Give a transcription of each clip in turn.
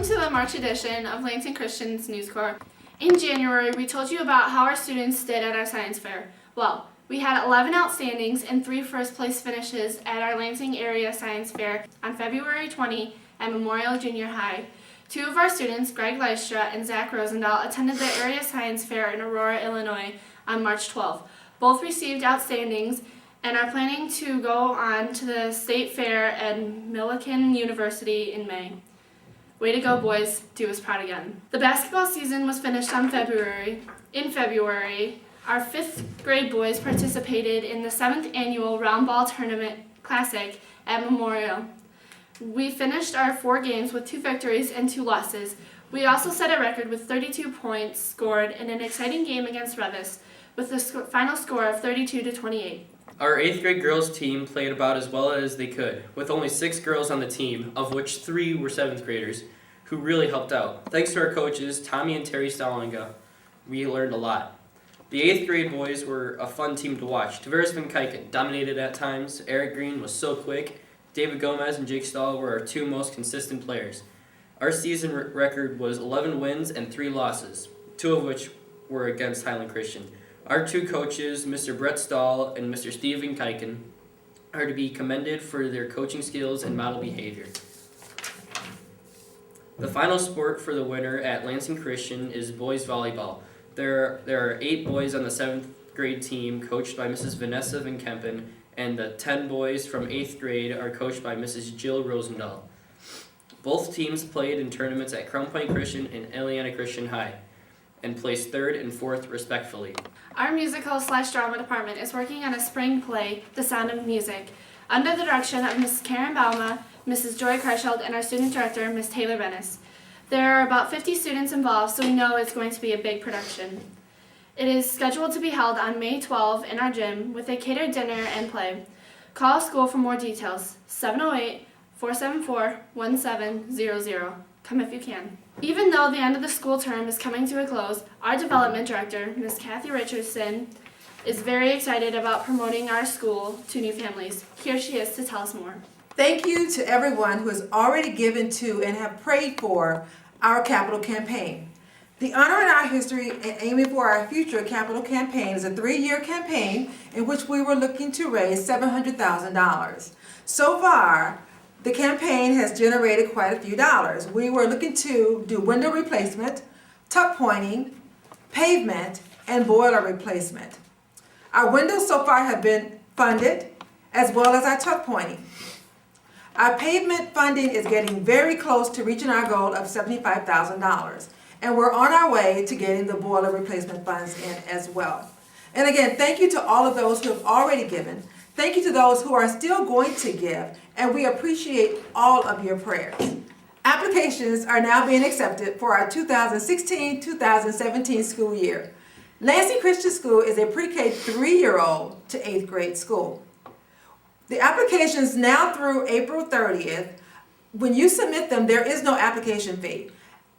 Welcome to the March edition of Lansing Christian's Newscore. In January, we told you about how our students did at our science fair. Well, we had 11 outstandings and 3 first-place finishes at our Lansing area science fair on February 20 at Memorial Junior High. 2 of our students, Greg Lystra and Zach Rosendahl, attended the area science fair in Aurora, Illinois on March 12. Both received outstandings and are planning to go on to the state fair at Millikan University in May. Way to go, boys. Do us proud again. The basketball season was finished in February. Our 5th grade boys participated in the 7th annual Round Ball Tournament Classic at Memorial. We finished our 4 games with 2 victories and 2 losses. We also set a record with 32 points scored in an exciting game against Revis with the final score of 32-28. Our 8th grade girls team played about as well as they could, with only 6 girls on the team, of which 3 were 7th graders, who really helped out. Thanks to our coaches, Tommy and Terry Stallinga, we learned a lot. The 8th grade boys were a fun team to watch. Tavares Van Kijken dominated at times, Eric Green was so quick, David Gomez and Jake Stahl were our 2 most consistent players. Our season record was 11 wins and 3 losses, 2 of which were against Highland Christian. Our 2 coaches, Mr. Brett Stahl and Mr. Stephen Kijken, are to be commended for their coaching skills and model behavior. The final sport for the winter at Lansing Christian is boys volleyball. There are 8 boys on the 7th grade team coached by Mrs. Vanessa Van Kempen, and the 10 boys from 8th grade are coached by Mrs. Jill Rosendahl. Both teams played in tournaments at Crown Point Christian and Ileana Christian High, and placed 3rd and 4th respectively. Our musical/drama department is working on a spring play, The Sound of Music, under the direction of Mrs. Karen Bauma, Mrs. Joy Kresheld, and our student director, Ms. Taylor Bennis. There are about 50 students involved, so we know it's going to be a big production. It is scheduled to be held on May 12 in our gym with a catered dinner and play. Call school for more details, 708-474-1700. Come if you can. Even though the end of the school term is coming to a close, our development director, Ms. Kathy Richardson, is very excited about promoting our school to new families. Here she is to tell us more. Thank you to everyone who has already given to and have prayed for our capital campaign. The Honor in Our History and Aiming for Our Future capital campaign is a 3-year campaign in which we were looking to raise $700,000. So far, the campaign has generated quite a few dollars. We were looking to do window replacement, tuck pointing, pavement, and boiler replacement. Our windows so far have been funded, as well as our tuck pointing. Our pavement funding is getting very close to reaching our goal of $75,000, and we're on our way to getting the boiler replacement funds in as well. And again, thank you to all of those who have already given. Thank you to those who are still going to give, and we appreciate all of your prayers. Applications are now being accepted for our 2016-2017 school year. Lansing Christian School is a pre-K 3-year-old to 8th grade school. The applications now through April 30th, when you submit them, there is no application fee.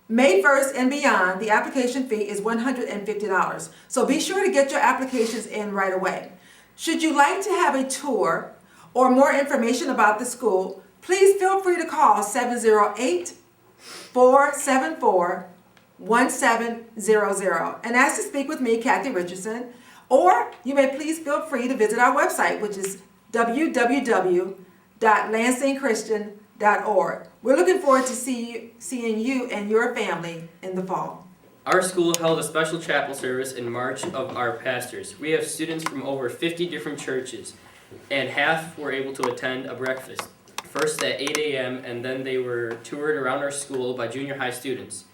May 1st and beyond, the application fee is $150. So be sure to get your applications in right away. Should you like to have a tour or more information about the school, please feel free to call 708-474-1700 and ask to speak with me, Kathy Richardson, or you may please feel free to visit our website, which is www.lansingchristian.org. We're looking forward to seeing you and your family in the fall. Our school held a special chapel service in March of our pastors. We have students from over 50 different churches, and half were able to attend a breakfast, first at 8 a.m., and then they were toured around our school by junior high students.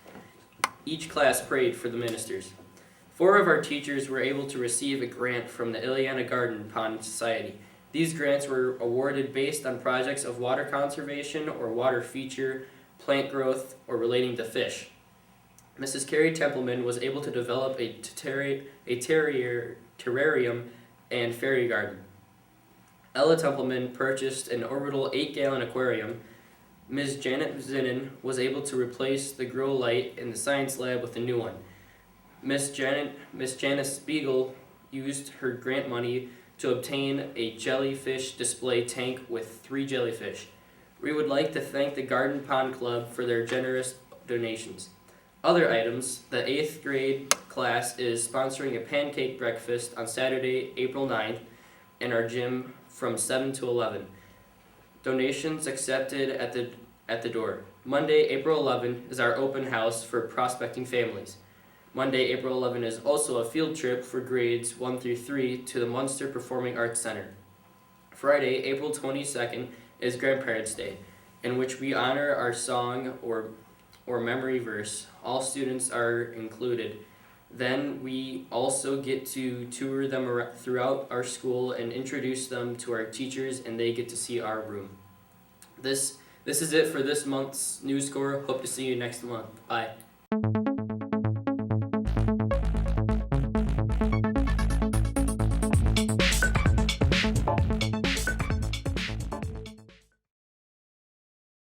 Each class prayed for the ministers. 4 of our teachers were able to receive a grant from the Ileana Garden Pond Society. These grants were awarded based on projects of water conservation or water feature, plant growth, or relating to fish. Mrs. Carrie Templeman was able to develop a terrarium and fairy garden. Ella Templeman purchased an orbital 8-gallon aquarium. Ms. Janet Zinnan was able to replace the grow light in the science lab with a new one. Miss Janice Spiegel used her grant money to obtain a jellyfish display tank with 3 jellyfish. We would like to thank the Garden Pond Club for their generous donations. Other items, the 8th grade class is sponsoring a pancake breakfast on Saturday, April 9th in our gym from 7 to 11. Donations accepted at the door. Monday, April 11 is our open house for prospecting families. Monday, April 11 is also a field trip for grades 1 through 3 to the Munster Performing Arts Center. Friday, April 22nd is Grandparents' Day, in which we honor our song or memory verse. All students are included. Then we also get to tour them throughout our school and introduce them to our teachers, and they get to see our room. This is it for this month's Newscore. Hope to see you next month. Bye.